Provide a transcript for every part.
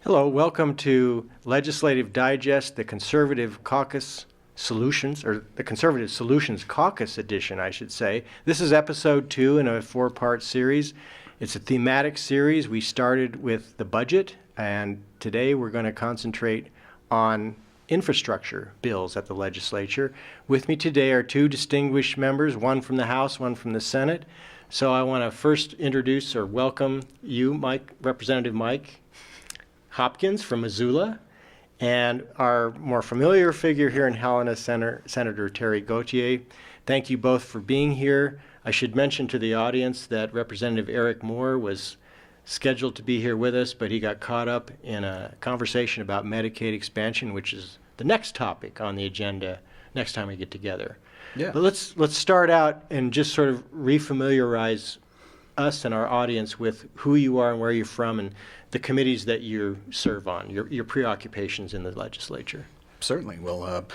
Hello, welcome to Legislative Digest, the Conservative Caucus Solutions, or the Conservative Solutions Caucus Edition, I should say. This is episode 2 in a 4-part series. It's a thematic series. We started with the budget, and today we're going to concentrate on infrastructure bills at the legislature. With me today are 2 distinguished members, one from the House, one from the Senate. So I want to first introduce or welcome you, Representative Mike Hopkins from Missoula, and our more familiar figure here in Helena, Senator Terry Gauthier. Thank you both for being here. I should mention to the audience that Representative Eric Moore was scheduled to be here with us, but he got caught up in a conversation about Medicaid expansion, which is the next topic on the agenda next time we get together. Yeah. But let's start out and just sort of refamiliarize us and our audience with who you are and where you're from and the committees that you serve on, your preoccupations in the legislature. Certainly. Well,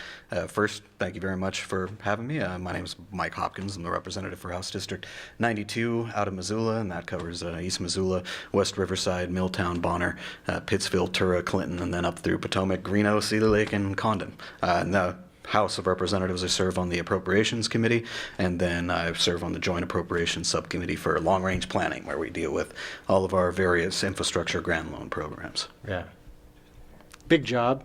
first, thank you very much for having me. My name is Mike Hopkins. I'm the representative for House District 92 out of Missoula, and that covers East Missoula, West Riverside, Milltown, Bonner, Pittsfield, Tura, Clinton, and then up through Potomac, Greeno, Cedar Lake, and Condon. And the House of Representatives, I serve on the Appropriations Committee, and then I serve on the Joint Appropriations Subcommittee for Long-Range Planning, where we deal with all of our various infrastructure grant loan programs. Yeah. Big job.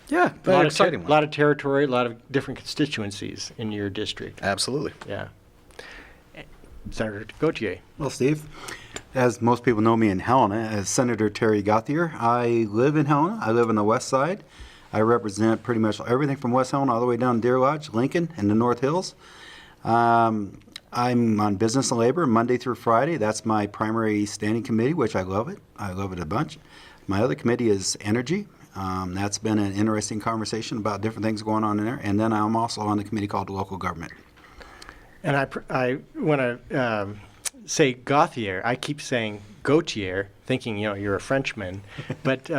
Yeah, but exciting one. A lot of territory, a lot of different constituencies in your district. Absolutely. Yeah. Senator Gauthier. Well, Steve, as most people know me in Helena as Senator Terry Gauthier, I live in Helena. I live on the west side. I represent pretty much everything from West Helena all the way down to Deer Lodge, Lincoln, and the North Hills. I'm on Business and Labor Monday through Friday. That's my primary standing committee, which I love it. I love it a bunch. My other committee is Energy. That's been an interesting conversation about different things going on in there. And then I'm also on the committee called Local Government. And I want to say Gauthier. I keep saying Gautier, thinking you're a Frenchman, but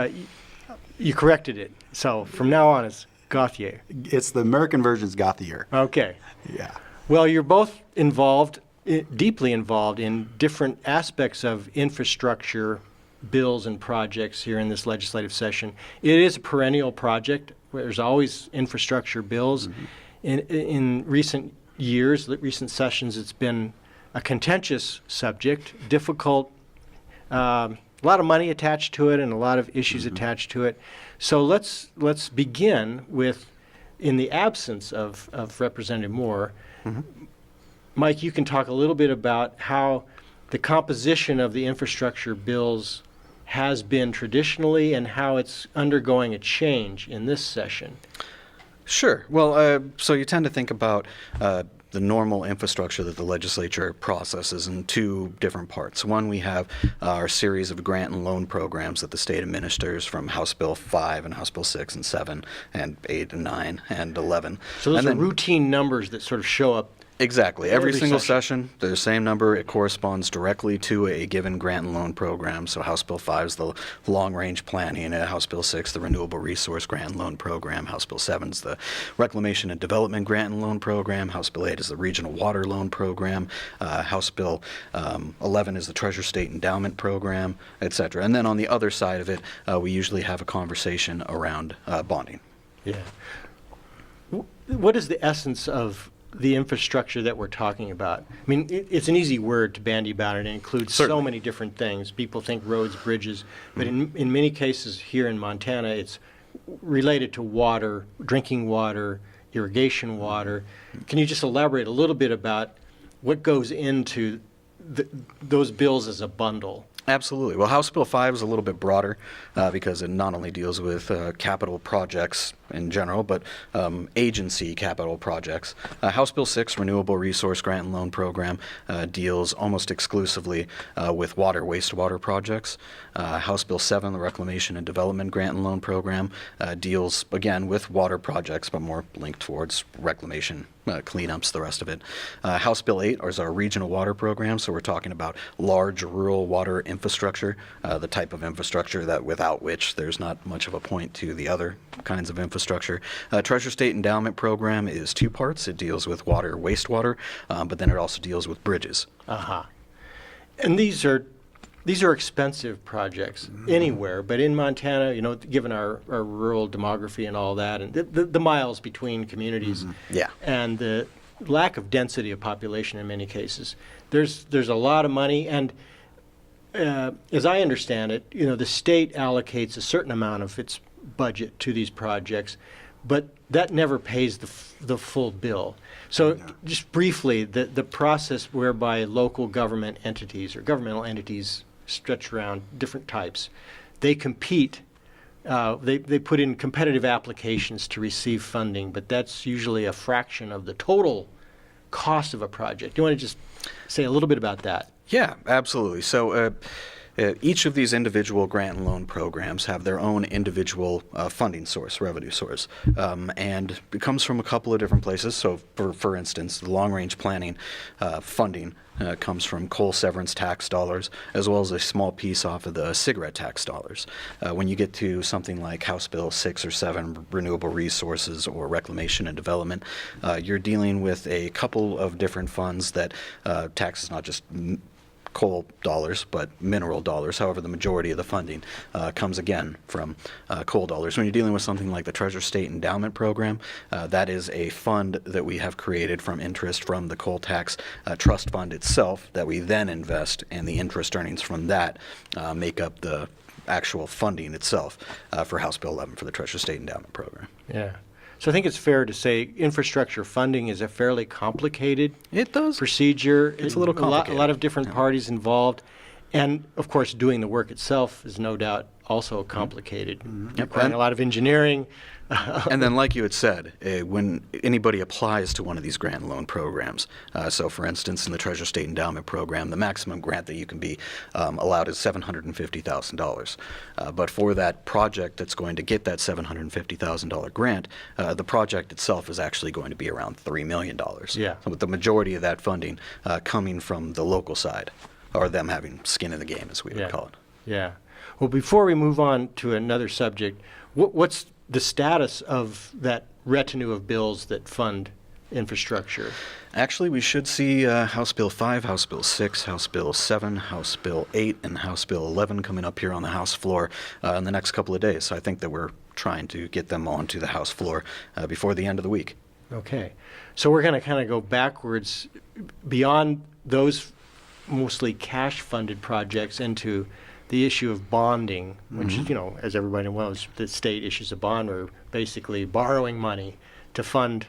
you corrected it. So from now on, it's Gauthier. It's the American version's Gauthier. Okay. Yeah. Well, you're both deeply involved in different aspects of infrastructure bills and projects here in this legislative session. It is a perennial project. There's always infrastructure bills. Mm-hmm. In recent years, recent sessions, it's been a contentious subject, difficult, a lot of money attached to it and a lot of issues mm-hmm. attached to it. So let's begin with, in the absence of Representative Moore, mm-hmm. Mike, you can talk a little bit about how the composition of the infrastructure bills has been traditionally and how it's undergoing a change in this session. Sure. Well, so you tend to think about the normal infrastructure that the legislature processes in 2 different parts. One, we have our series of grant and loan programs that the state administers from House Bill 5 and House Bill 6 and 7 and 8 and 9 and 11. So those are routine numbers that sort of show up. Exactly. Every single session, the same number. It corresponds directly to a given grant and loan program. So House Bill 5 is the long-range planning, House Bill 6, the renewable resource grant and loan program. House Bill 7 is the reclamation and development grant and loan program. House Bill 8 is the regional water loan program. House Bill 11 is the Treasure State Endowment program, et cetera. And then on the other side of it, we usually have a conversation around bonding. Yeah. What is the essence of the infrastructure that we're talking about? I mean, it's an easy word to bandy about, and it includes Certainly. So many different things. People think roads, bridges, but mm-hmm. in many cases here in Montana, it's related to water, drinking water, irrigation water. Can you just elaborate a little bit about what goes into those bills as a bundle? Absolutely. Well, House Bill 5 is a little bit broader because it not only deals with capital projects in general, but agency capital projects. House Bill 6, Renewable Resource Grant and Loan Program, deals almost exclusively with water, wastewater projects. House Bill 7, the Reclamation and Development Grant and Loan Program, deals, again, with water projects, but more linked towards reclamation, cleanups, the rest of it. House Bill 8 is our regional water program, so we're talking about large rural water infrastructure, the type of infrastructure that without which there's not much of a point to the other kinds of infrastructure. Treasure State Endowment Program is 2 parts. It deals with water, wastewater, but then it also deals with bridges. Uh-huh. And these are these are expensive projects anywhere, but in Montana, given our rural demography and all that, and the miles between communities, Yeah. and the lack of density of population in many cases, there's a lot of money. And as I understand it, the state allocates a certain amount of its budget to these projects, but that never pays the full bill. So just briefly, the process whereby local government entities or governmental entities stretch around different types, they compete, they put in competitive applications to receive funding, but that's usually a fraction of the total cost of a project. You want to just say a little bit about that? Yeah, absolutely. So each of these individual grant and loan programs have their own individual funding source, revenue source, and it comes from a couple of different places. So, for instance, the long-range planning funding comes from coal severance tax dollars, as well as a small piece off of the cigarette tax dollars. When you get to something like House Bill 6 or 7, renewable resources or reclamation and development, you're dealing with a couple of different funds that taxes not just coal dollars, but mineral dollars. However, the majority of the funding comes again from coal dollars. When you're dealing with something like the Treasure State Endowment Program, that is a fund that we have created from interest from the coal tax trust fund itself that we then invest, and the interest earnings from that make up the actual funding itself for House Bill 11 for the Treasure State Endowment Program. Yeah. So I think it's fair to say infrastructure funding is a fairly complicated procedure. It's a little complicated. A lot of different parties involved. And, of course, doing the work itself is no doubt also complicated, requiring a lot of engineering. And then, like you had said, when anybody applies to one of these grant and loan programs, so for instance, in the Treasure State Endowment Program, the maximum grant that you can be allowed is $750,000. But for that project that's going to get that $750,000 grant, the project itself is actually going to be around $3 million. Yeah. So with the majority of that funding coming from the local side, or them having skin in the game, as we would call it. Yeah. Well, before we move on to another subject, what's the status of that retinue of bills that fund infrastructure? Actually, we should see House Bill 5, House Bill 6, House Bill 7, House Bill 8, and House Bill 11 coming up here on the House floor in the next couple of days. So I think that we're trying to get them onto the House floor before the end of the week. Okay. So we're going to kind of go backwards beyond those mostly cash-funded projects into the issue of bonding, which, as everybody knows, the state issues a bond. We're basically borrowing money to fund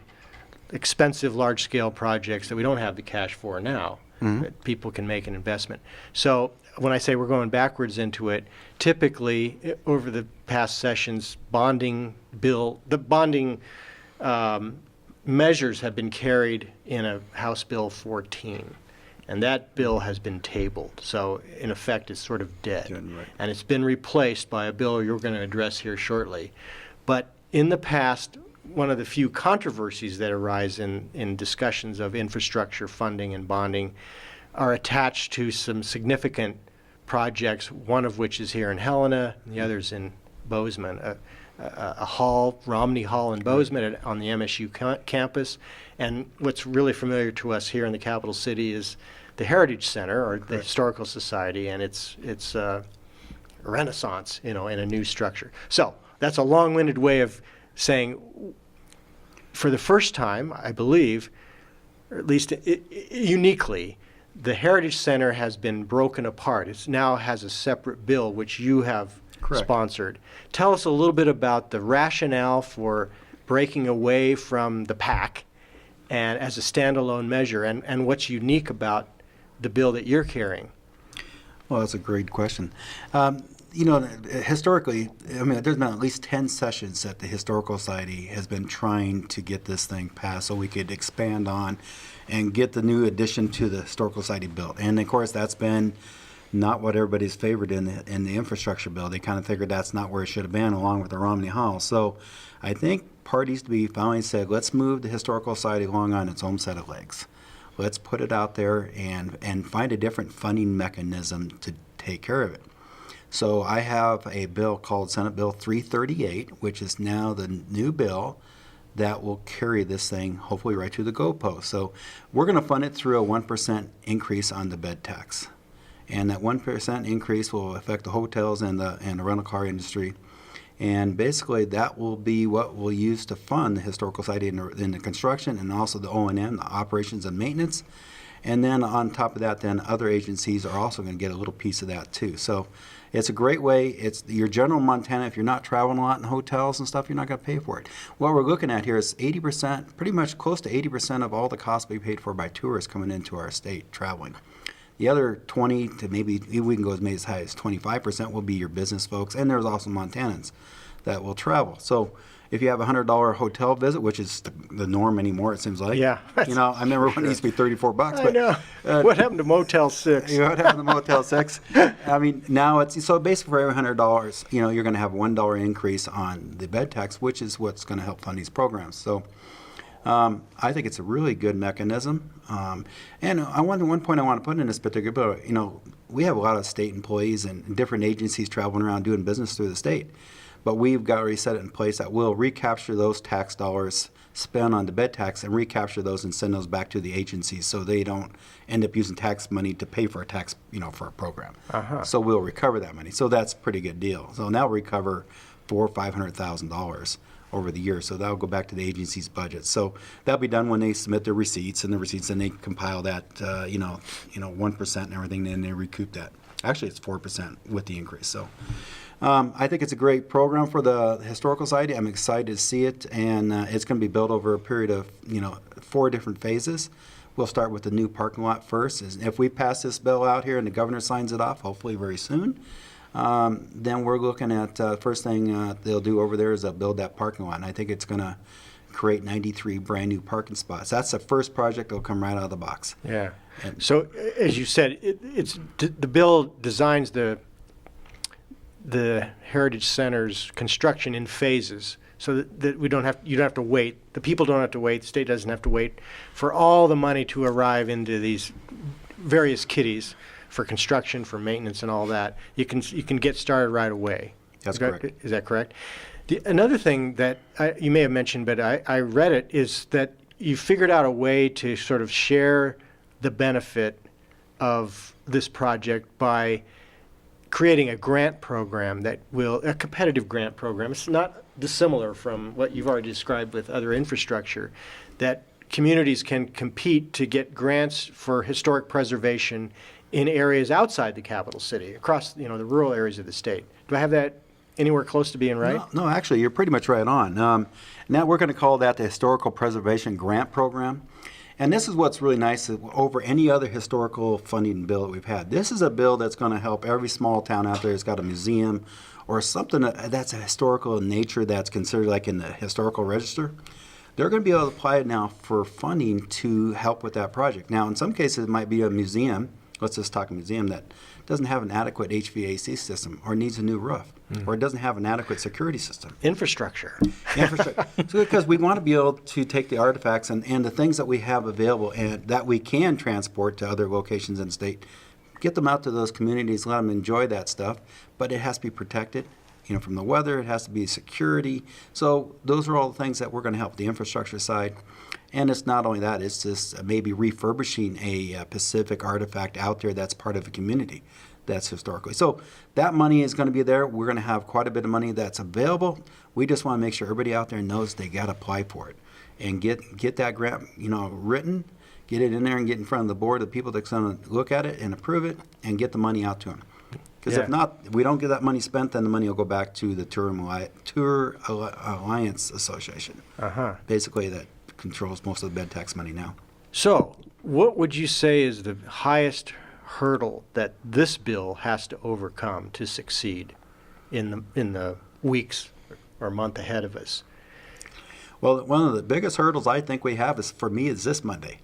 expensive, large-scale projects that we don't have the cash for now, that people can make an investment. So when I say we're going backwards into it, typically over the past sessions, the bonding measures have been carried in a House Bill 14. And that bill has been tabled. So, in effect, it's sort of dead. Right. And it's been replaced by a bill you're going to address here shortly. But in the past, one of the few controversies that arise in discussions of infrastructure funding and bonding are attached to some significant projects, one of which is here in Helena, and the other's in Bozeman. A hall, Romney Hall in Bozeman on the MSU campus. And what's really familiar to us here in the capital city is the Heritage Center, or the Historical Society, and its renaissance, in a new structure. So that's a long-winded way of saying, for the first time, I believe, or at least uniquely, the Heritage Center has been broken apart. It now has a separate bill, which you have sponsored. Tell us a little bit about the rationale for breaking away from the pack and as a standalone measure, and what's unique about the bill that you're carrying. Well, that's a great question. Historically, there's been at least 10 sessions that the Historical Society has been trying to get this thing passed so we could expand on and get the new addition to the Historical Society built. And of course, that's been not what everybody's favored in the infrastructure bill. They kind of figured that's not where it should have been, along with the Romney Hall. So I think parties to be finally said, let's move the Historical Society along on its own set of legs. Let's put it out there and find a different funding mechanism to take care of it. So I have a bill called Senate Bill 338, which is now the new bill that will carry this thing hopefully right to the goalpost. So we're going to fund it through a 1% increase on the bed tax. And that 1% increase will affect the hotels and the rental car industry. And basically, that will be what we'll use to fund the Historical Society in the construction and also the O&M, the operations and maintenance. And then on top of that, then other agencies are also going to get a little piece of that too. So it's a great way. It's your general Montana. If you're not traveling a lot in hotels and stuff, you're not going to pay for it. What we're looking at here is 80%, pretty much close to 80% of all the costs we paid for by tourists coming into our state traveling. The other 20 to maybe we can go as high as 25% will be your business folks, and there's also Montanans that will travel. So if you have a $100 hotel visit, which is the norm anymore, it seems like. Yeah. You know, I remember when it used to be $34. I But, know. What happened to Motel 6? You know, what happened to Motel 6? I mean, now it's, so basically for every $100, you know, you're going to have a $1 increase on the bed tax, which is what's going to help fund these programs. So I think it's a really good mechanism. And one point I want to put in this particular bill, you know, we have a lot of state employees and different agencies traveling around doing business through the state. But we've got already set it in place that we'll recapture those tax dollars spent on the bed tax and recapture those and send those back to the agencies so they don't end up using tax money to pay for a tax, you know, for a program. So we'll recover that money. So that's a pretty good deal. So now we'll recover $400,000 or $500,000 over the year. So that'll go back to the agency's budget. So that'll be done when they submit their receipts, and the receipts, and they compile that, 1% and everything, and they recoup that. Actually, it's 4% with the increase. So I think it's a great program for the Historical Society. I'm excited to see it, and it's going to be built over a period of 4 different phases. We'll start with the new parking lot first. If we pass this bill out here and the governor signs it off, hopefully very soon, then we're looking at first thing they'll do over there is they'll build that parking lot, and I think it's going to create 93 brand new parking spots. That's the first project that'll come right out of the box. Yeah. So as you said, the bill designs the Heritage Center's construction in phases, so that you don't have to wait. The people don't have to wait. The state doesn't have to wait for all the money to arrive into these various kitties for construction, for maintenance, and all that. You can get started right away. That's correct. Is that correct? Another thing that you may have mentioned, but I read it, is that you figured out a way to sort of share the benefit of this project by creating a grant program a competitive grant program. It's not dissimilar from what you've already described with other infrastructure, that communities can compete to get grants for historic preservation in areas outside the capital city, across the rural areas of the state. Do I have that anywhere close to being right? No, actually, you're pretty much right on. Now we're going to call that the Historical Preservation Grant Program. And this is what's really nice over any other historical funding bill that we've had. This is a bill that's going to help every small town out there that's got a museum or something that's a historical in nature that's considered like in the historical register. They're going to be able to apply it now for funding to help with that project. Now, in some cases, it might be a museum. Let's just talk a museum that doesn't have an adequate HVAC system or needs a new roof or it doesn't have an adequate security system. Infrastructure. So because we want to be able to take the artifacts and the things that we have available and that we can transport to other locations in the state, get them out to those communities, let them enjoy that stuff, but it has to be protected. From the weather, it has to be security. So those are all the things that we're going to help the infrastructure side. And it's not only that, it's just maybe refurbishing a Pacific artifact out there that's part of a community that's historically. So that money is going to be there. We're going to have quite a bit of money that's available. We just want to make sure everybody out there knows they got to apply for it and get that grant, written, get it in there and get in front of the board of the people that's going to look at it and approve it and get the money out to them. Because if not, if we don't get that money spent, then the money will go back to the Tour Alliance Association. Basically, that controls most of the bed tax money now. So, what would you say is the highest hurdle that this bill has to overcome to succeed in the weeks or month ahead of us? Well, one of the biggest hurdles I think we have for me is this Monday.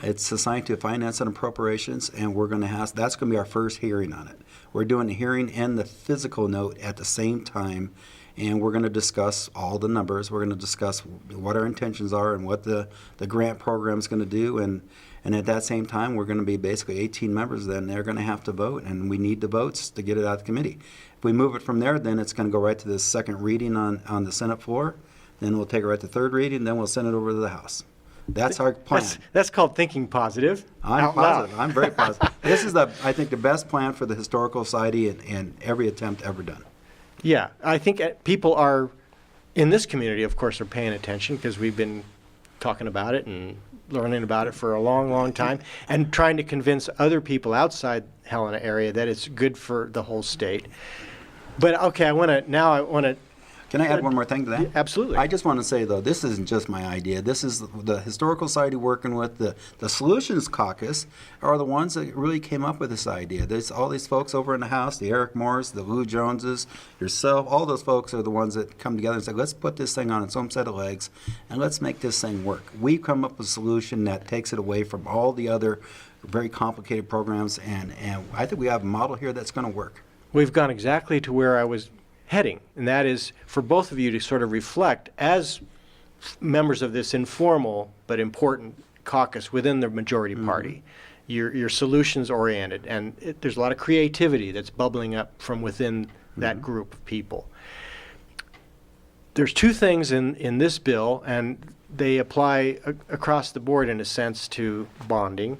It's assigned to Finance and Appropriations, and that's going to be our first hearing on it. We're doing the hearing and the physical note at the same time, and we're going to discuss all the numbers. We're going to discuss what our intentions are and what the grant program is going to do, and at that same time, we're going to be basically 18 members. Then they're going to have to vote, and we need the votes to get it out of the committee. If we move it from there, then it's going to go right to the second reading on the Senate floor. Then we'll take it right to third reading, then we'll send it over to the House. That's our plan. That's called thinking positive. I'm out loud. positive. I'm very positive. This is, I think, the best plan for the Historical Society in every attempt ever done. Yeah, I think people are, in this community, of course, are paying attention because we've been talking about it and learning about it for a long, long time and trying to convince other people outside Helena area that it's good for the whole state. But okay, I want to Can I add one more thing to that? absolutely. I just want to say, though, this isn't just my idea. This is the Historical Society working with the Solutions Caucus are the ones that really came up with this idea. There's all these folks over in the House, the Eric Moores, the Lou Joneses, yourself, all those folks are the ones that come together and say, let's put this thing on its own set of legs and let's make this thing work. We've come up with a solution that takes it away from all the other very complicated programs, and I think we have a model here that's going to work. We've gone exactly to where I was heading, and that is for both of you to sort of reflect as members of this informal but important caucus within the majority party. You're solutions oriented, and there's a lot of creativity that's bubbling up from within that group of people. There's two things in this bill, and they apply across the board in a sense to bonding.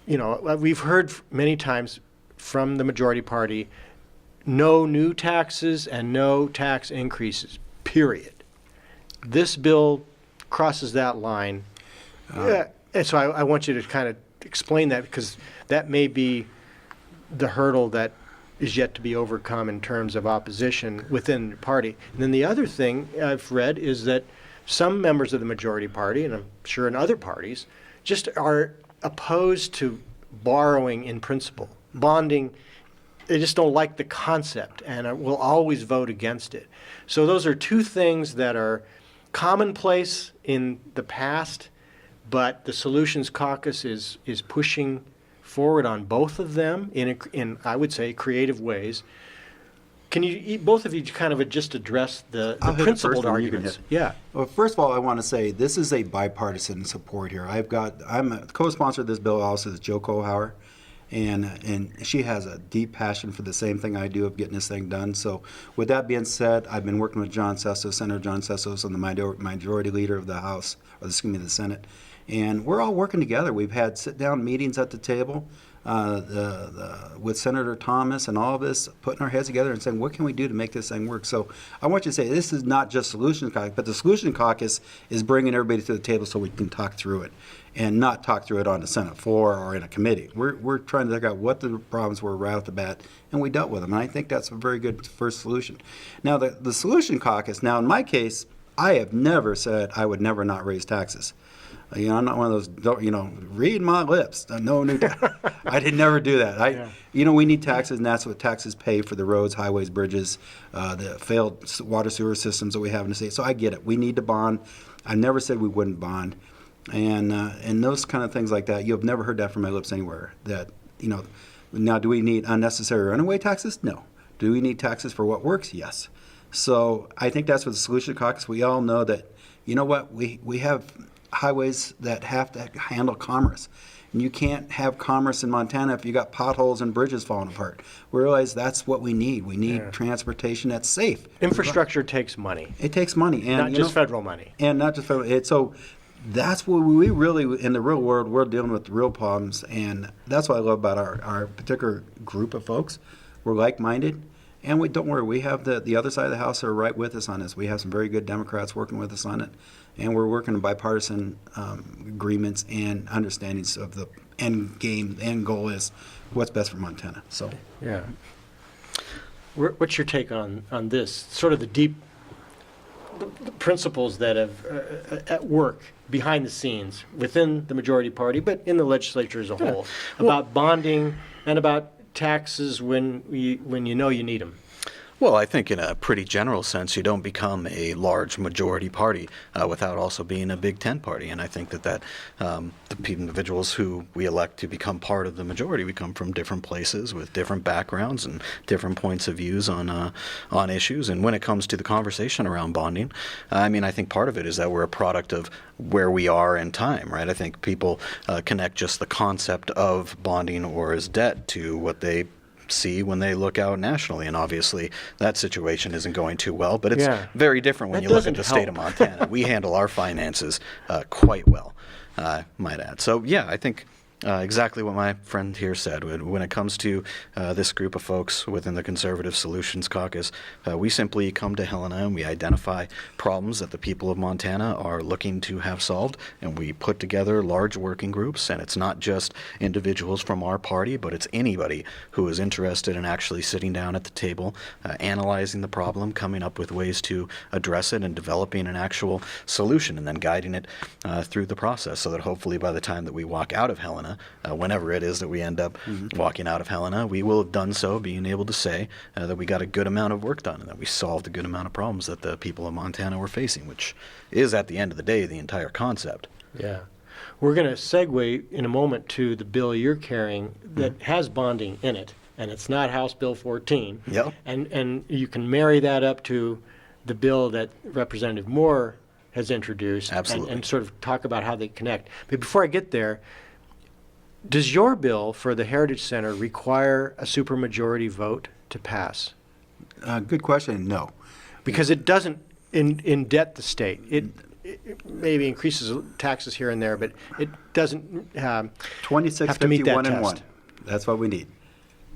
We've heard many times from the majority party, no new taxes and no tax increases, period. This bill crosses that line. And so I want you to kind of explain that, because that may be the hurdle that is yet to be overcome in terms of opposition within the party. And then the other thing I've read is that some members of the majority party, and I'm sure in other parties, just are opposed to borrowing in principle. Bonding, they just don't like the concept and will always vote against it. So those are two things that are commonplace in the past, but the Solutions Caucus is pushing forward on both of them in I would say, creative ways. Can you both of you kind of just address the principled arguments? Yeah. Well, first of all, I want to say this is a bipartisan support here. I'm a co-sponsor of this bill also is Joe Kohlhauer. And she has a deep passion for the same thing I do of getting this thing done. So with that being said, I've been working with John Sessos, Senator John Sessos, and the majority leader of the House, or the Senate. And we're all working together. We've had sit-down meetings at the table with Senator Thomas and all of us, putting our heads together and saying, what can we do to make this thing work? So I want you to say this is not just Solutions Caucus, but the Solutions Caucus is bringing everybody to the table so we can talk through it, and not talk through it on the Senate floor or in a committee. We're trying to figure out what the problems were right off the bat, and we dealt with them. And I think that's a very good first solution. Now, the Solution Caucus, now in my case, I have never said I would never not raise taxes. I'm not one of those, read my lips. No new tax. I did never do that. We need taxes, and that's what taxes pay for the roads, highways, bridges, the failed water sewer systems that we have in the state. So I get it. We need to bond. I never said we wouldn't bond. And those kind of things like that, you have never heard that from my lips anywhere. That, now do we need unnecessary runaway taxes? No. Do we need taxes for what works? Yes. So I think that's what the Solution Caucus, we all know that, we have highways that have to handle commerce. And you can't have commerce in Montana if you got potholes and bridges falling apart. We realize that's what we need. We need transportation that's safe. Infrastructure takes money. It takes money. And, not just federal money. And not just federal. So that's what we really, in the real world, we're dealing with real problems. And that's what I love about our particular group of folks. We're like-minded. And don't worry, we have the other side of the house are right with us on this. We have some very good Democrats working with us on it. And we're working on bipartisan agreements and understandings of the end game. The end goal is what's best for Montana. So, yeah. What's your take on this? Sort of the principles that have at work behind the scenes within the majority party, but in the legislature as a whole, about bonding and about taxes when you know you need them. Well, I think in a pretty general sense, you don't become a large majority party without also being a Big Ten party. And I think that the individuals who we elect to become part of the majority, we come from different places with different backgrounds and different points of views on issues. And when it comes to the conversation around bonding, I think part of it is that we're a product of where we are in time, right? I think people connect just the concept of bonding or as debt to what they see when they look out nationally. And obviously, that situation isn't going too well. But it's Yeah. very different when That you look at doesn't the state of Montana. We handle our finances quite well, might add. So, yeah, I think exactly what my friend here said. When it comes to this group of folks within the Conservative Solutions Caucus, we simply come to Helena and we identify problems that the people of Montana are looking to have solved, and we put together large working groups. And it's not just individuals from our party, but it's anybody who is interested in actually sitting down at the table, analyzing the problem, coming up with ways to address it, and developing an actual solution, and then guiding it through the process, so that hopefully by the time that we walk out of Helena, whenever it is that we end up walking out of Helena, we will have done so being able to say that we got a good amount of work done and that we solved a good amount of problems that the people of Montana were facing, which is, at the end of the day, the entire concept. Yeah. We're going to segue in a moment to the bill you're carrying that has bonding in it, and it's not House Bill 14. Yep. And you can marry that up to the bill that Representative Moore has introduced. Absolutely. And sort of talk about how they connect. But before I get there, does your bill for the Heritage Center require a supermajority vote to pass? Good question. No. Because it doesn't indebt the state. It maybe increases taxes here and there, but it doesn't 26, have to meet that 51, and 1. test. That's what we need.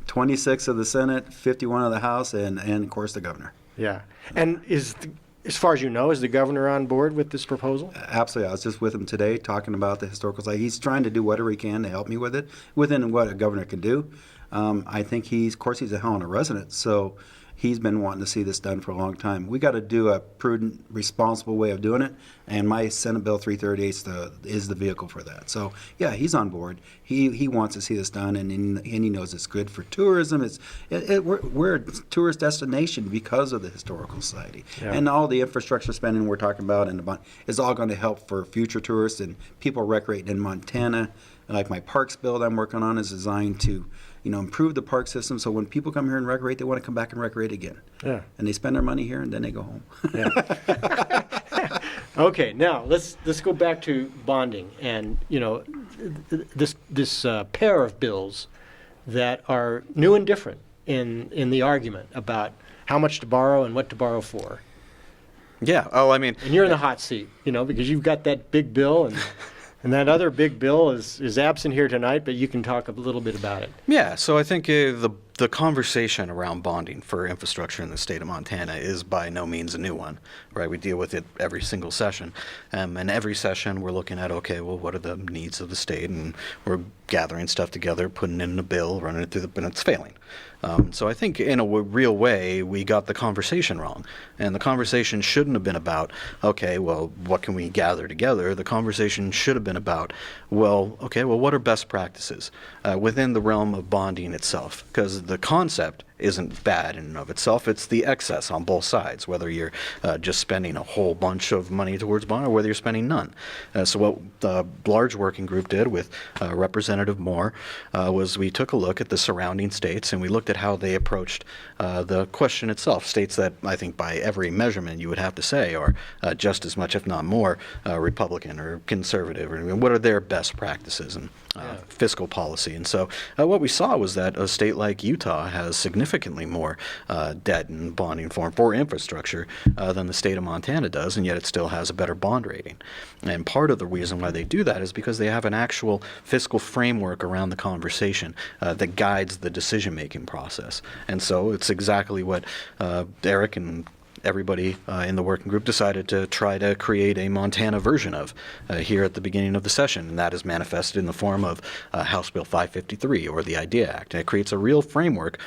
26 of the Senate, 51 of the House, and of course the governor. Yeah. And as far as you know, is the governor on board with this proposal? Absolutely. I was just with him today talking about the historical site. He's trying to do whatever he can to help me with it, within what a governor can do. I think of course, he's a Helena resident, so he's been wanting to see this done for a long time. We got to do a prudent, responsible way of doing it, and my Senate Bill 338 is the vehicle for that. So, yeah, he's on board. He wants to see this done, and he knows it's good for tourism. We're a tourist destination because of the Historical Society. Yeah. And all the infrastructure spending we're talking about and is all going to help for future tourists and people recreating in Montana. Like my parks bill that I'm working on is designed to improve the park system, so when people come here and recreate, they want to come back and recreate again. Yeah. And they spend their money here, and then they go home. Yeah. Okay, now let's go back to bonding, and this pair of bills that are new and different in the argument about how much to borrow and what to borrow for. Yeah. Oh, I mean, and you're in the hot seat, because you've got that big bill and. And that other big bill is absent here tonight, but you can talk a little bit about it. Yeah, so I think the conversation around bonding for infrastructure in the state of Montana is by no means a new one, right? We deal with it every single session. And every session we're looking at, okay, well, what are the needs of the state? And we're gathering stuff together, putting it in a bill, running it through and it's failing. So I think in a real way, we got the conversation wrong. And the conversation shouldn't have been about, okay, well, what can we gather together? The conversation should have been about, well, okay, well, what are best practices within the realm of bonding itself? Because the concept isn't bad in and of itself. It's the excess on both sides, whether you're just spending a whole bunch of money towards bond or whether you're spending none. So what the large working group did with Representative Moore was we took a look at the surrounding states and we looked at how they approached the question itself. States that I think by every measurement you would have to say are just as much, if not more, Republican or conservative. Or what are their best practices and fiscal policy? And so what we saw was that a state like Utah has significantly more debt and bonding for infrastructure than the state of Montana does, and yet it still has a better bond rating. And part of the reason why they do that is because they have an actual fiscal framework around the conversation that guides the decision-making process. And so it's exactly what Eric and everybody in the working group decided to try to create a Montana version of here at the beginning of the session, and that is manifested in the form of House Bill 553, or the IDEA Act. And it creates a real framework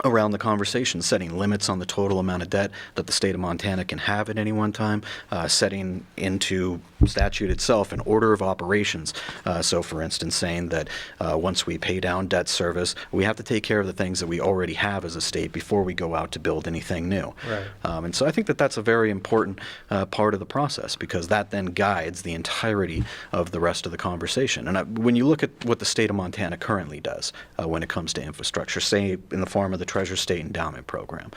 around the conversation, setting limits on the total amount of debt that the state of Montana can have at any one time, setting into statute itself an order of operations. So, for instance, saying that once we pay down debt service, we have to take care of the things that we already have as a state before we go out to build anything new. Right. And so I think that that's a very important part of the process, because that then guides the entirety of the rest of the conversation. And when you look at what the state of Montana currently does when it comes to infrastructure, say in the form of the Treasure State Endowment Program,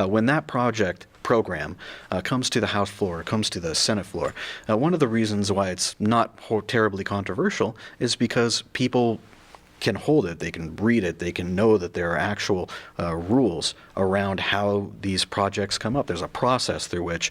when that program comes to the House floor, comes to the Senate floor, one of the reasons why it's not terribly controversial is because people can hold it, they can read it, they can know that there are actual rules around how these projects come up. There's a process through which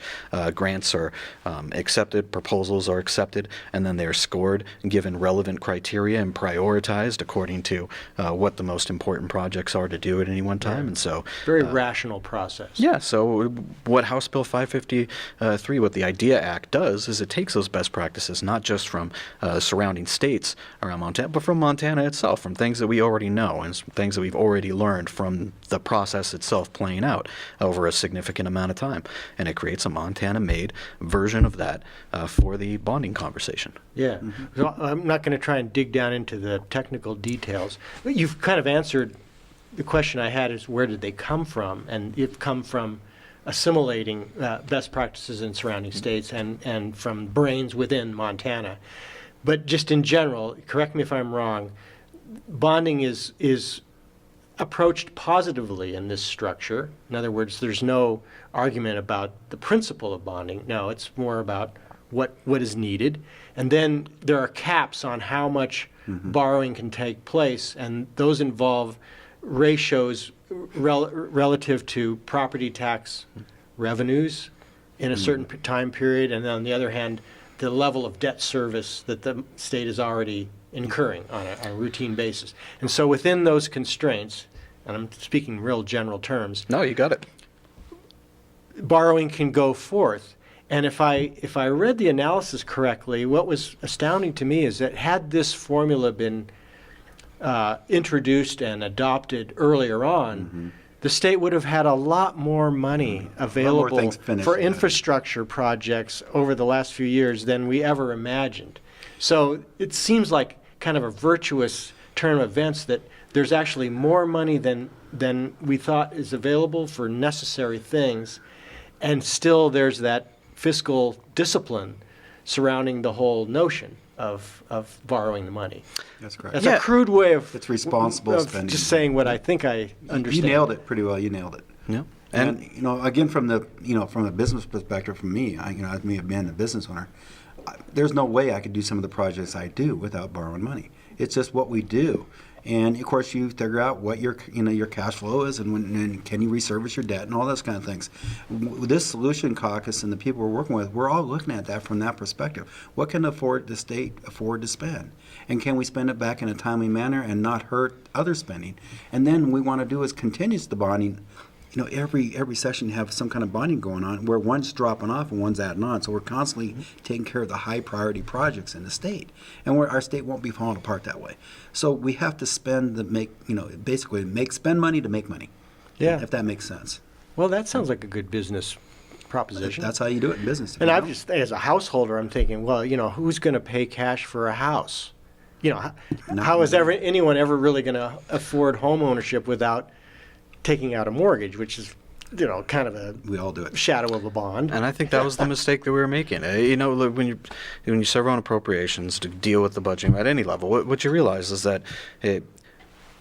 grants are accepted, proposals are accepted, and then they're scored, given relevant criteria, and prioritized according to what the most important projects are to do at any one time. And so, very rational process. yeah, so what House Bill 553, what the IDEA Act does, is it takes those best practices, not just from surrounding states around Montana, but from Montana itself, from things that we already know and some things that we've already learned from the process itself playing out over a significant amount of time. And it creates a Montana-made version of that for the bonding conversation. Yeah. So I'm not going to try and dig down into the technical details, but you've kind of answered the question I had, is where did they come from? And you've come from assimilating best practices in surrounding states and from brains within Montana. But just in general, correct me if I'm wrong, bonding is approached positively in this structure. In other words, there's no argument about the principle of bonding. No, it's more about what is needed. And then there are caps on how much borrowing can take place, and those involve ratios relative to property tax revenues in a certain time period, and on the other hand, the level of debt service that the state is already incurring on a routine basis. And so within those constraints, and I'm speaking real general terms, No, you got it. borrowing can go forth. And if I read the analysis correctly, what was astounding to me is that had this formula been introduced and adopted earlier on, the state would have had a lot more money available things finished, for yeah. infrastructure projects over the last few years than we ever imagined. So it seems like kind of a virtuous turn of events that there's actually more money than we thought is available for necessary things, and still there's that fiscal discipline surrounding the whole notion of borrowing the money. That's correct. That's a crude way of It's responsible spending. just saying what I think I understand. You nailed it pretty well. You nailed it. Yeah. And again, from the business perspective, from me, as me being a business owner, there's no way I could do some of the projects I do without borrowing money. It's just what we do. And of course, you figure out what your cash flow is, and can you reservice your debt, and all those kind of things. This Solution Caucus and the people we're working with, we're all looking at that from that perspective. What can the state afford to spend, and can we spend it back in a timely manner and not hurt other spending? And then we want to do is continue the bonding. Every session you have some kind of bonding going on where one's dropping off and one's adding on. So we're constantly taking care of the high priority projects in the state, and our state won't be falling apart that way. So we have to spend spend money to make money. Yeah. If that makes sense. Well, that sounds like a good business proposition. That's how you do it in business. And I'm just, as a householder, I'm thinking, well, who's going to pay cash for a house? How is anyone ever really going to afford home ownership without taking out a mortgage, which is, kind of we all do it. Shadow of a bond. And I think that was the mistake that we were making. Look, when you serve on appropriations to deal with the budget at any level, what you realize is that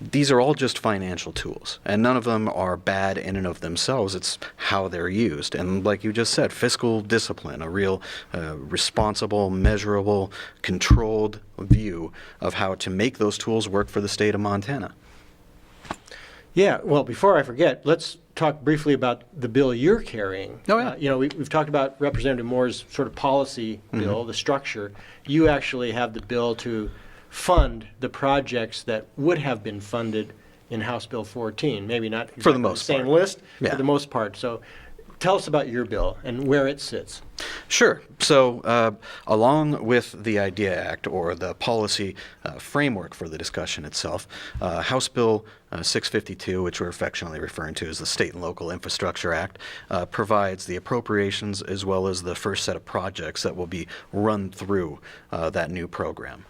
these are all just financial tools, and none of them are bad in and of themselves. It's how they're used. And like you just said, fiscal discipline, a real responsible, measurable, controlled view of how to make those tools work for the state of Montana. Yeah, well, before I forget, let's talk briefly about the bill you're carrying. Oh, yeah. We've talked about Representative Moore's sort of policy bill, the structure. You actually have the bill to fund the projects that would have been funded in House Bill 14. Maybe not exactly For the most same part. list, Yeah. for the most part. So tell us about your bill and where it sits. Sure. So along with the IDEA Act, or the policy framework for the discussion itself, House Bill 652, which we're affectionately referring to as the State and Local Infrastructure Act, provides the appropriations as well as the first set of projects that will be run through that new program.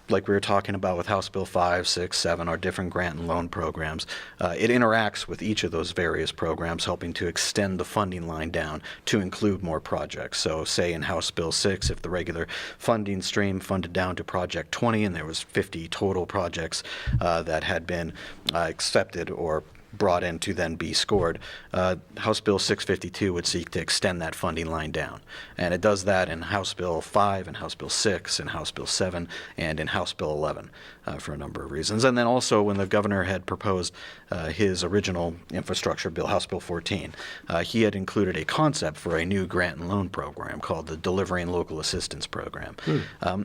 Like we were talking about with House Bill 5, 6, 7, our different grant and loan programs, it interacts with each of those various programs, helping to extend the funding line down to include more projects. So say in House Bill 6, if the regular funding stream funded down to Project 20, and there was 50 total projects that had been accepted or brought in to then be scored. House Bill 652 would seek to extend that funding line down. And it does that in House Bill 5, and House Bill 6, and House Bill 7, and in House Bill 11 for a number of reasons. And then also when the governor had proposed his original infrastructure bill, House Bill 14, he had included a concept for a new grant and loan program called the Delivering Local Assistance Program.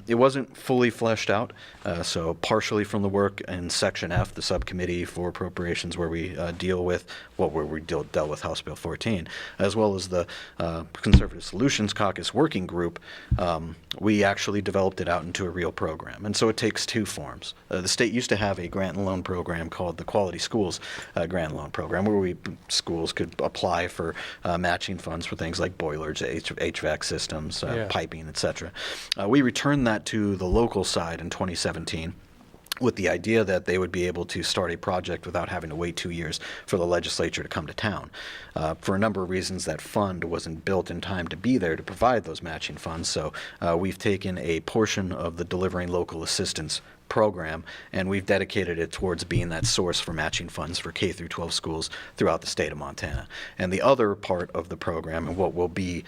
It wasn't fully fleshed out, so partially from the work in Section F, the subcommittee for appropriations where we dealt with House Bill 14, as well as the Conservative Solutions Caucus Working Group, we actually developed it out into a real program. And so it takes two forms. The state used to have a grant and loan program called the Quality Schools Grant and Loan Program, where schools could apply for matching funds for things like boilers, HVAC systems, piping, etc. We returned that to the local side in 2017, with the idea that they would be able to start a project without having to wait 2 years for the legislature to come to town. For a number of reasons, that fund wasn't built in time to be there to provide those matching funds, so we've taken a portion of the Delivering Local Assistance program, and we've dedicated it towards being that source for matching funds for K through 12 schools throughout the state of Montana. And the other part of the program, and what will be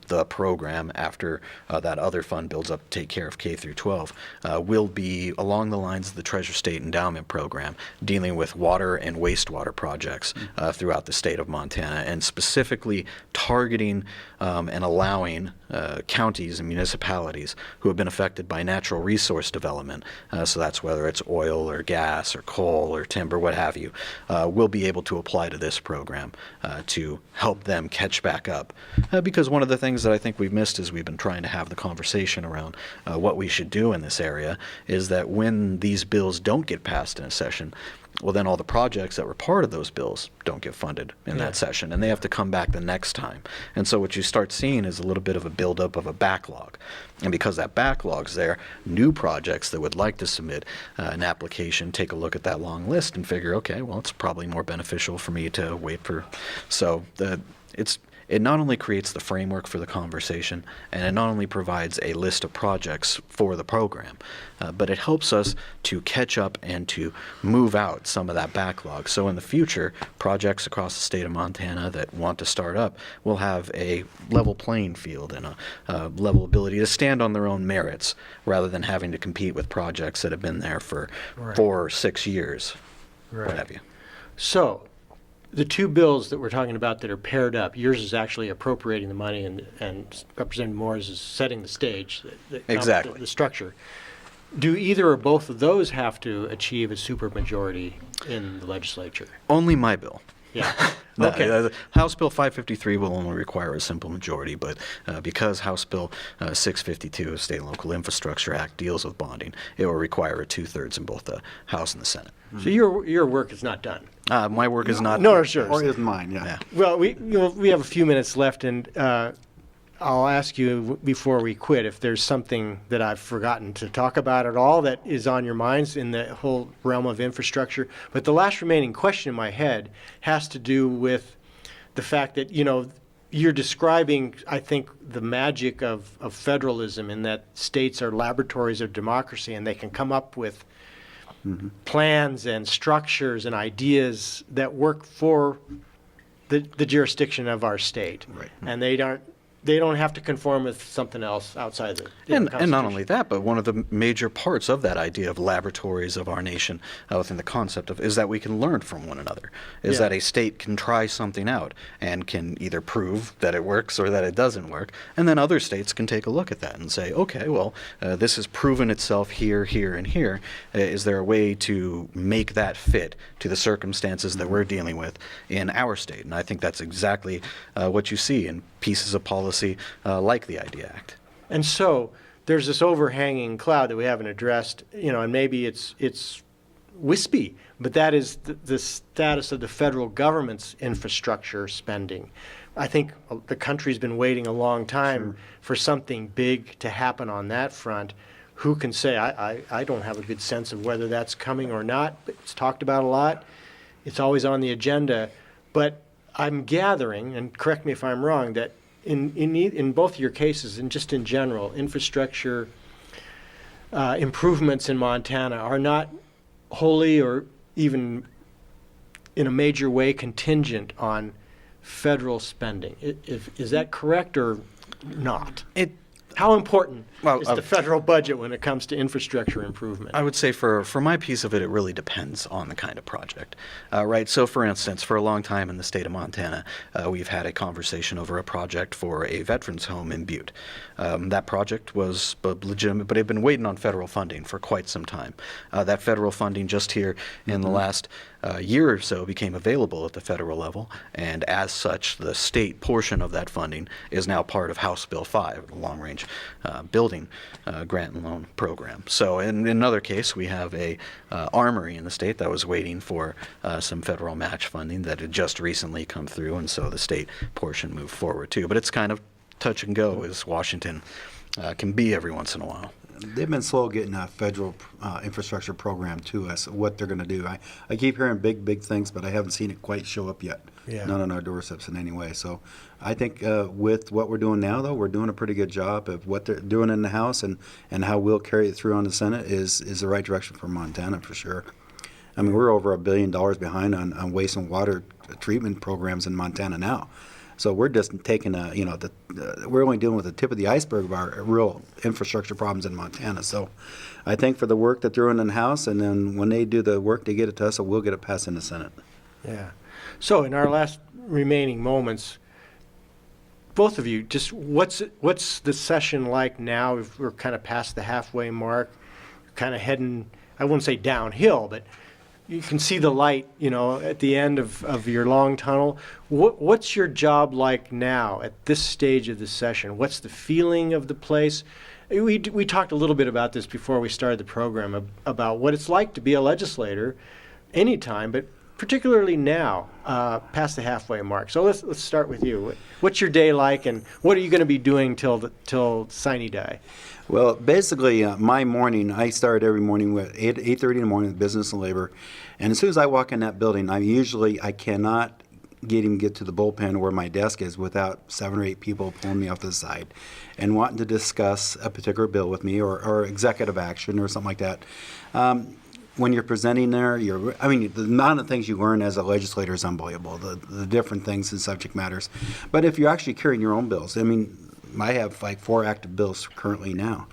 the program after that other fund builds up to take care of K through 12, will be along the lines of the Treasure State Endowment Program, dealing with water and wastewater projects throughout the state of Montana, and specifically targeting and allowing counties and municipalities who have been affected by natural resource development, so that's whether it's oil or gas or coal or timber, what have you, will be able to apply to this program to help them catch back up. Because one of the things that I think we've missed as we've been trying to have the conversation around what we should do in this area is that when these bills don't get passed in a session, well, then all the projects that were part of those bills don't get funded in that session, and they have to come back the next time. And so what you start seeing is a little bit of a buildup of a backlog. And because that backlog's there, new projects that would like to submit an application take a look at that long list and figure, okay, well, it's probably more beneficial for me to wait for. So it not only creates the framework for the conversation, and it not only provides a list of projects for the program, but it helps us to catch up and to move out some of that backlog. So in the future, projects across the state of Montana that want to start up will have a level playing field and a level ability to stand on their own merits, rather than having to compete with projects that have been there for 4 or 6 years, what have you. So, the two bills that we're talking about that are paired up, yours is actually appropriating the money, and Representative Moore's is setting the stage, Exactly. the structure. Do either or both of those have to achieve a supermajority in the legislature? Only my bill. Yeah. No, Okay. House Bill 553 will only require a simple majority, but because House Bill 652, State and Local Infrastructure Act, deals with bonding, it will require a 2/3 in both the House and the Senate. So your work is not done. My work is not. No, sure. Or is mine, yeah. Well, we have a few minutes left, and I'll ask you before we quit if there's something that I've forgotten to talk about at all that is on your minds in the whole realm of infrastructure. But the last remaining question in my head has to do with the fact that, you're describing, I think, the magic of federalism in that states are laboratories of democracy, and they can come up with plans and structures and ideas that work for the jurisdiction of our state. Right. And they don't have to conform with something else outside the And not Constitution. only that, but one of the major parts of that idea of laboratories of our nation within the concept of is that we can learn from one another, is Yeah. that a state can try something out and can either prove that it works or that it doesn't work, and then other states can take a look at that and say, okay, well, this has proven itself here, here, and here. Is there a way to make that fit to the circumstances that we're dealing with in our state? And I think that's exactly what you see in pieces of policy like the IDEA Act. And so there's this overhanging cloud that we haven't addressed, and maybe it's wispy, but that is the status of the federal government's infrastructure spending. I think the country's been waiting a long time for something big to happen on that front. Who can say? I don't have a good sense of whether that's coming or not. It's talked about a lot. It's always on the agenda. But I'm gathering, and correct me if I'm wrong, that in both of your cases, and just in general, infrastructure improvements in Montana are not wholly or even in a major way contingent on federal spending. Is that correct or not? How important is the federal budget when it comes to infrastructure improvement? I would say for my piece of it, it really depends on the kind of project, right? So, for instance, for a long time in the state of Montana, we've had a conversation over a project for a veterans home in Butte. That project was legitimate, but it had been waiting on federal funding for quite some time. That federal funding just here in the last year or so became available at the federal level, and as such, the state portion of that funding is now part of House Bill 5, the long-range building grant and loan program. So in another case, we have a armory in the state that was waiting for some federal match funding that had just recently come through, and so the state portion moved forward too. But it's kind of touch and go, as Washington can be every once in a while. They've been slow getting a federal infrastructure program to us, what they're going to do. I keep hearing big things, but I haven't seen it quite show up yet. Yeah. Not on our doorsteps in any way. So I think with what we're doing now, though, we're doing a pretty good job of what they're doing in the House, and how we'll carry it through on the Senate is the right direction for Montana for sure. I mean, we're over $1 billion behind on waste and water treatment programs in Montana now. So we're just taking we're only dealing with the tip of the iceberg of our real infrastructure problems in Montana. So I think for the work that they're doing in the House, and then when they do the work to get it to us, so we'll get it passed in the Senate. Yeah. So in our last remaining moments, both of you, just what's the session like now? If we're kind of past the halfway mark, kind of heading, I wouldn't say downhill, but you can see the light, at the end of your long tunnel. What's your job like now at this stage of the session? What's the feeling of the place? We talked a little bit about this before we started the program, about what it's like to be a legislator anytime, but particularly now, past the halfway mark. So let's start with you. What's your day like, and what are you going to be doing till sine die? Well, basically, my morning, I start every morning with 8:30 in the morning with Business and Labor. And as soon as I walk in that building, I cannot get to the bullpen where my desk is without 7 or 8 people pulling me off to the side and wanting to discuss a particular bill with me or executive action or something like that. When you're presenting there, the amount of things you learn as a legislator is unbelievable, the different things and subject matters. But if you're actually carrying your own bills, I have like 4 active bills currently now.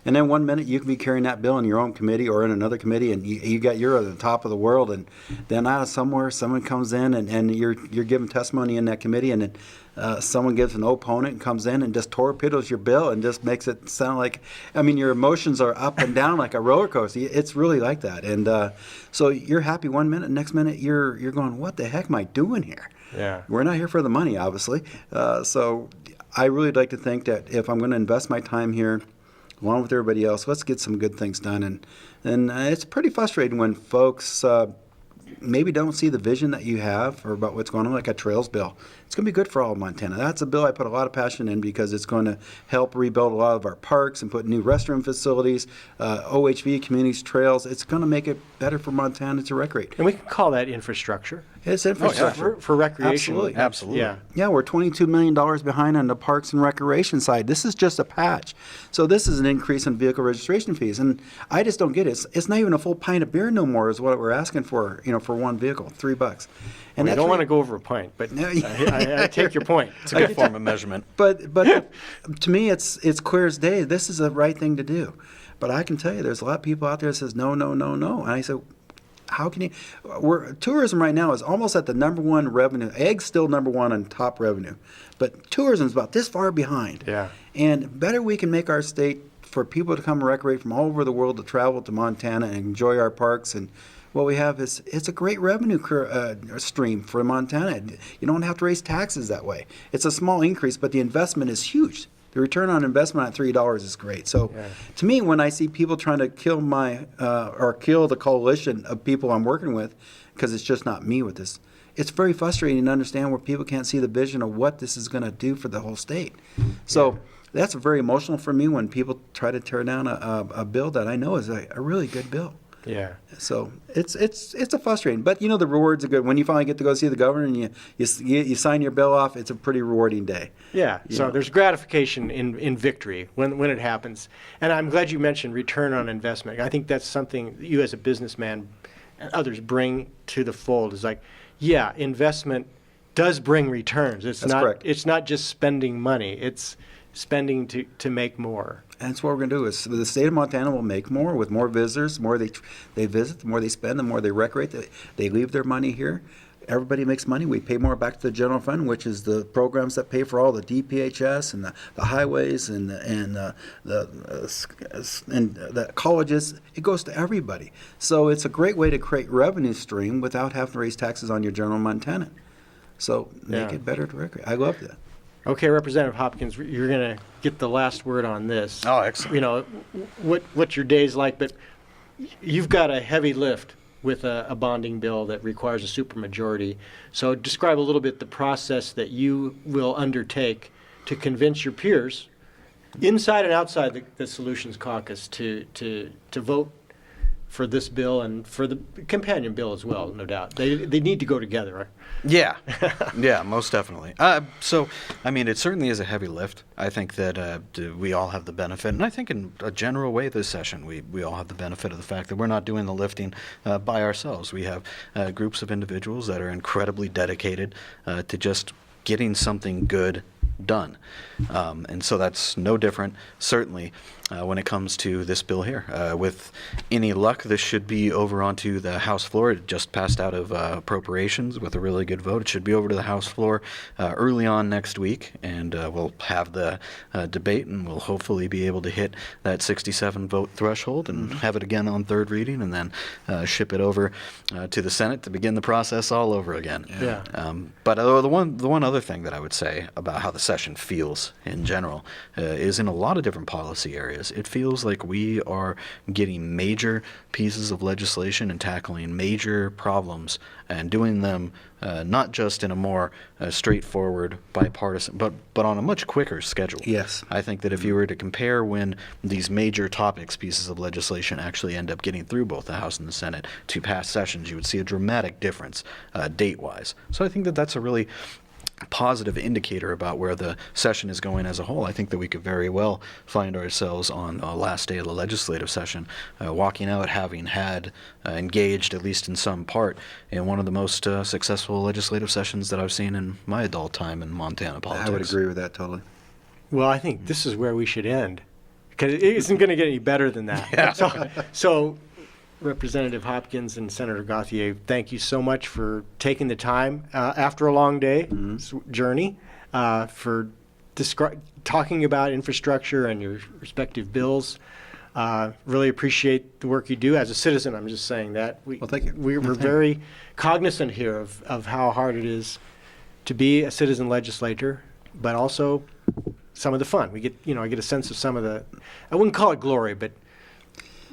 And then one minute you can be carrying that bill in your own committee or in another committee, and you're at the top of the world, and then out of somewhere someone comes in and you're giving testimony in that committee, and then someone gives an opponent and comes in and just torpedoes your bill and just makes it sound like, your emotions are up and down like a roller coaster. It's really like that. And so you're happy one minute, next minute you're going, what the heck am I doing here? Yeah. We're We're not here for the money, obviously. So I really like to think that if I'm going to invest my time here, along with everybody else, let's get some good things done. And it's pretty frustrating when folks maybe don't see the vision that you have or about what's going on, like a trails bill. It's going to be good for all of Montana. That's a bill I put a lot of passion in because it's going to help rebuild a lot of our parks and put new restroom facilities, OHV, communities, trails. It's going to make it better for Montana to recreate. And we can call that infrastructure. It's infrastructure. For recreation. Absolutely. Yeah. Yeah, we're $22 million behind on the parks and recreation side. This is just a patch. So this is an increase in vehicle registration fees. And I just don't get it. It's not even a full pint of beer no more is what we're asking for, for one vehicle, $3. And I don't want to go over a pint, but I take your point. It's a good form of measurement. But to me, it's clear as day. This is the right thing to do. But I can tell you, there's a lot of people out there that says no. And I said, how can you? Tourism right now is almost at the number one revenue. Ag's still number one on top revenue, but tourism is about this far behind. Yeah. And better we can make our state for people to come and recreate from all over the world to travel to Montana and enjoy our parks. And what we have is it's a great revenue stream for Montana. You don't have to raise taxes that way. It's a small increase, but the investment is huge. The return on investment at $3 is great. So to me, when I see people trying to kill kill the coalition of people I'm working with, because it's just not me with this, it's very frustrating to understand where people can't see the vision of what this is going to do for the whole state. So that's very emotional for me when people try to tear down a bill that I know is a really good bill. Yeah. So it's a frustrating, but the rewards are good. When you finally get to go see the governor and you sign your bill off, it's a pretty rewarding day. Yeah. So there's gratification in victory when it happens. And I'm glad you mentioned return on investment. I think that's something you as a businessman and others bring to the fold. Is like, yeah, investment does bring returns. That's correct. It's not just spending money. It's spending to make more. And that's what we're going to do. Is the state of Montana will make more with more visitors. The more they visit, the more they spend, the more they recreate. They leave their money here. Everybody makes money. We pay more back to the general fund, which is the programs that pay for all the DPHS and the highways and the colleges. It goes to everybody. So it's a great way to create revenue stream without having to raise taxes on your general Montanan. So make Yeah. it better to recreate. I love that. Okay, Representative Hopkins, you're going to get the last word on this. Oh, excellent. You know, what your day's like, but you've got a heavy lift with a bonding bill that requires a supermajority. So describe a little bit the process that you will undertake to convince your peers, inside and outside the Solutions Caucus, to vote for this bill and for the companion bill as well, no doubt. They need to go together, right? Yeah, yeah, most definitely. So, I mean, it certainly is a heavy lift. I think that we all have the benefit, and I think in a general way this session, we all have the benefit of the fact that we're not doing the lifting by ourselves. We have groups of individuals that are incredibly dedicated to just getting something good done. And so that's no different, certainly, when it comes to this bill here. With any luck, this should be over onto the House floor. It just passed out of appropriations with a really good vote. It should be over to the House floor early on next week, and we'll have the debate, and we'll hopefully be able to hit that 67 vote threshold and have it again on third reading, and then ship it over to the Senate to begin the process all over again. Yeah. But the one other thing that I would say about how the session feels in general is in a lot of different policy areas. It feels like we are getting major pieces of legislation and tackling major problems and doing them not just in a more straightforward, bipartisan, but on a much quicker schedule. Yes. I think that if you were to compare when these major topics, pieces of legislation, actually end up getting through both the House and the Senate to pass sessions, you would see a dramatic difference date-wise. So I think that that's a really positive indicator about where the session is going as a whole. I think that we could very well find ourselves on the last day of the legislative session walking out having had engaged, at least in some part, in one of the most successful legislative sessions that I've seen in my adult time in Montana politics. I would agree with that totally. Well, I think this is where we should end, because it isn't going to get any better than that. Yeah. So Representative Hopkins and Senator Gauthier, thank you so much for taking the time after a long day journey for talking about infrastructure and your respective bills. Really appreciate the work you do. As a citizen, I'm just saying that. Well, thank you. We're very cognizant here of how hard it is to be a citizen legislator, but also some of the fun. I get a sense of some of the, I wouldn't call it glory, but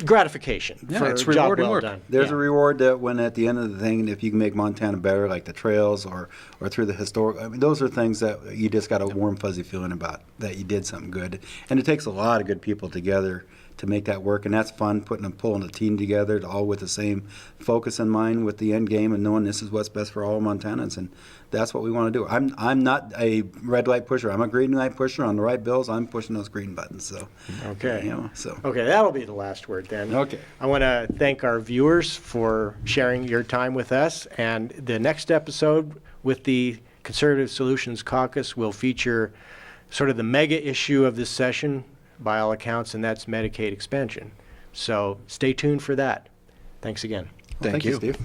gratification for it's a job rewarding well work. done. There's Yeah. a reward that when at the end of the thing, if you can make Montana better, like the trails or through the historic, I mean, those are things that you just got a warm, fuzzy feeling about, that you did something good. And it takes a lot of good people together to make that work, and that's fun, pulling a team together, all with the same focus in mind with the end game and knowing this is what's best for all Montanans, and that's what we want to do. I'm not a red light pusher. I'm a green light pusher. On the right bills, I'm pushing those green buttons. So, Okay. So. Okay, that'll be the last word then. Okay. I want to thank our viewers for sharing your time with us. And the next episode with the Conservative Solutions Caucus will feature sort of the mega issue of this session, by all accounts, and that's Medicaid expansion. So stay tuned for that. Thanks again. Well, Thank you, you. Steve.